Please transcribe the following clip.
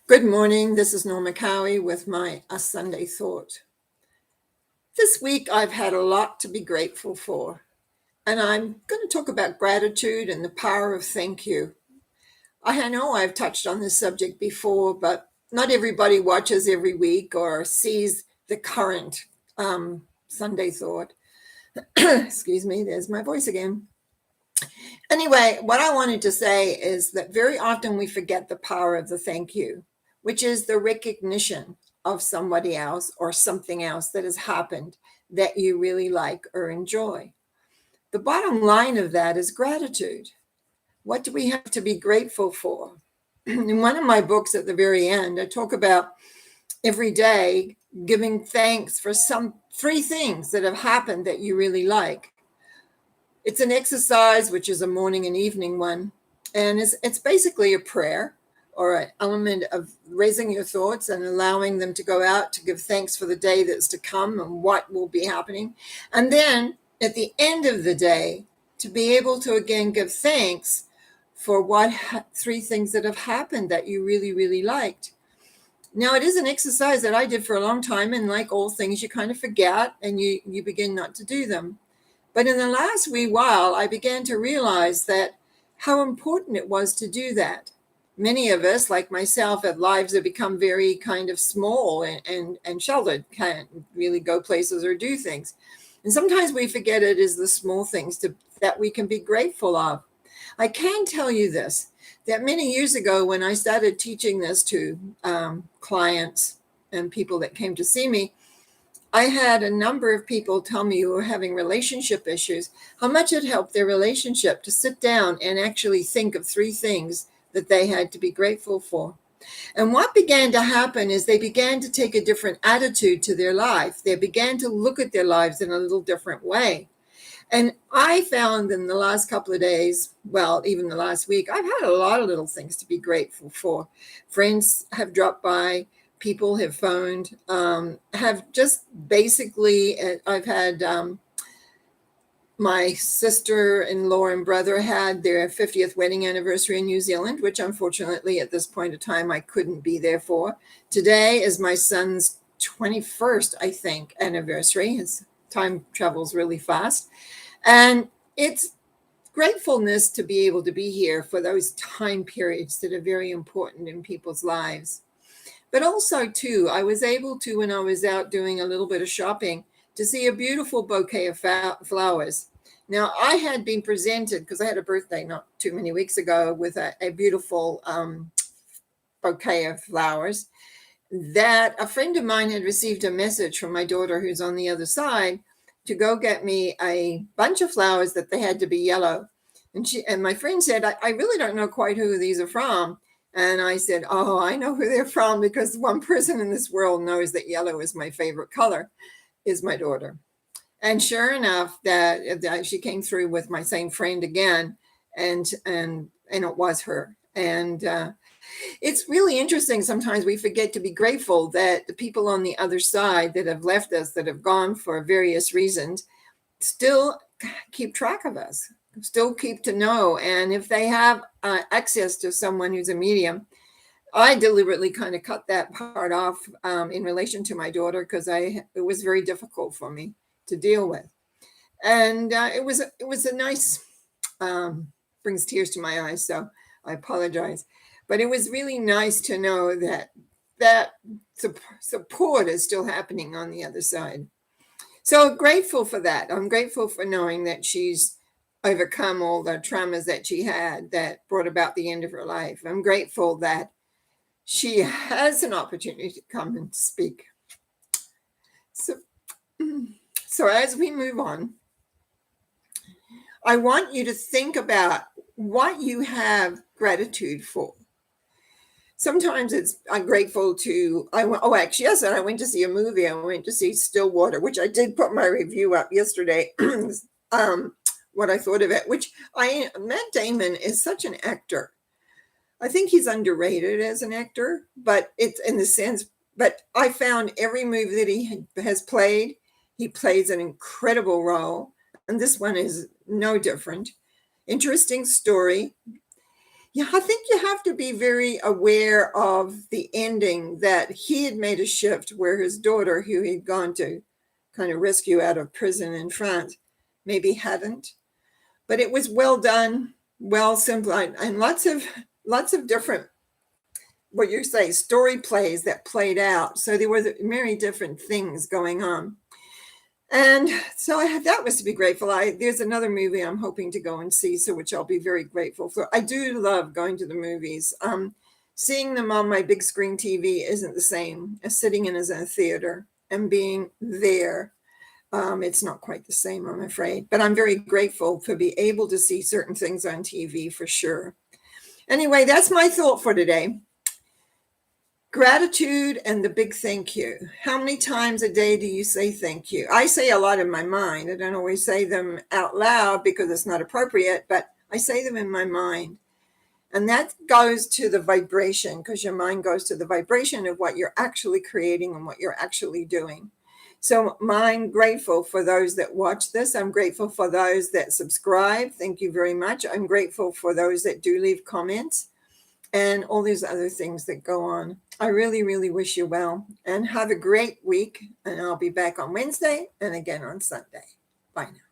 Good morning. This is Norma Cowie with my A Sunday Thought. This week I've had a lot to be grateful for, and I'm going to talk about gratitude and the power of thank you. I know I've touched on this subject before, but not everybody watches every week or sees the current Sunday Thought. Excuse me, there's my voice again. Anyway, what I wanted to say is that very often we forget the power of the thank you, which is the recognition of somebody else or something else that has happened that you really like or enjoy. The bottom line of that is gratitude. What do we have to be grateful for? In one of my books at the very end, I talk about every day giving thanks for some 3 things that have happened that you really like. It's an exercise, which is a morning and evening one. And it's basically a prayer or an element of raising your thoughts and allowing them to go out to give thanks for the day that's to come and what will be happening. And then at the end of the day, to be able to again give thanks for 3 things that have happened that you really, really liked. Now, it is an exercise that I did for a long time. And like all things, you kind of forget and you begin not to do them. But in the last wee while, I began to realize that how important it was to do that. Many of us, like myself, have lives that become very kind of small and sheltered, can't really go places or do things. And sometimes we forget it is the small things that we can be grateful of. I can tell you this, that many years ago when I started teaching this to clients and people that came to see me, I had a number of people tell me who were having relationship issues, how much it helped their relationship to sit down and actually think of 3 things that they had to be grateful for. And what began to happen is they began to take a different attitude to their life. They began to look at their lives in a little different way. And I found in the last couple of days, well, even the last week, I've had a lot of little things to be grateful for. Friends have dropped by. People have phoned, have just basically, I've had my sister-in-law and brother had their 50th wedding anniversary in New Zealand, which unfortunately at this point of time I couldn't be there for. Today is my son's 21st, I think, anniversary. His time travels really fast. And it's gratefulness to be able to be here for those time periods that are very important in people's lives. But also, too, I was able to, when I was out doing a little bit of shopping, to see a beautiful bouquet of flowers. Now, I had been presented, because I had a birthday not too many weeks ago, with a beautiful bouquet of flowers, that a friend of mine had received a message from my daughter, who's on the other side, to go get me a bunch of flowers that they had to be yellow. And my friend said, I really don't know quite who these are from. And I said, oh, I know who they're from, because one person in this world knows that yellow is my favorite color, is my daughter. And sure enough, that she came through with my same friend again, and it was her. And it's really interesting. Sometimes we forget to be grateful that the people on the other side that have left us, that have gone for various reasons, still keep track of us, still keep to know. And if they have access to someone who's a medium, I deliberately kind of cut that part off in relation to my daughter, because it was very difficult for me to deal with. And it was a nice, brings tears to my eyes, so I apologize. But it was really nice to know that support is still happening on the other side. So grateful for that. I'm grateful for knowing that she's overcome all the traumas that she had that brought about the end of her life. I'm grateful that she has an opportunity to come and speak. So as we move on, I want you to think about what you have gratitude for. Sometimes I'm grateful to, I went to see a movie. I went to see Stillwater, which I did put my review up yesterday, what I thought of it, Matt Damon is such an actor. I think he's underrated as an actor, but it's in the sense, but I found every movie that he has played, he plays an incredible role. And this one is no different. Interesting story. Yeah, I think you have to be very aware of the ending, that he had made a shift where his daughter, who he'd gone to kind of rescue out of prison in France, maybe hadn't. But it was well done, well simplified, and lots of different, what you say, story plays that played out. So there were many different things going on. And so that was to be grateful. There's another movie I'm hoping to go and see, so which I'll be very grateful for. I do love going to the movies. Seeing them on my big screen TV isn't the same as sitting in as a theater and being there. It's not quite the same, I'm afraid, but I'm very grateful to be able to see certain things on TV for sure. Anyway, that's my thought for today. Gratitude and the big thank you. How many times a day do you say thank you? I say a lot in my mind. I don't always say them out loud because it's not appropriate, but I say them in my mind. And that goes to the vibration, because your mind goes to the vibration of what you're actually creating and what you're actually doing. So I'm grateful for those that watch this. I'm grateful for those that subscribe. Thank you very much. I'm grateful for those that do leave comments and all these other things that go on. I really, really wish you well and have a great week. And I'll be back on Wednesday and again on Sunday. Bye now.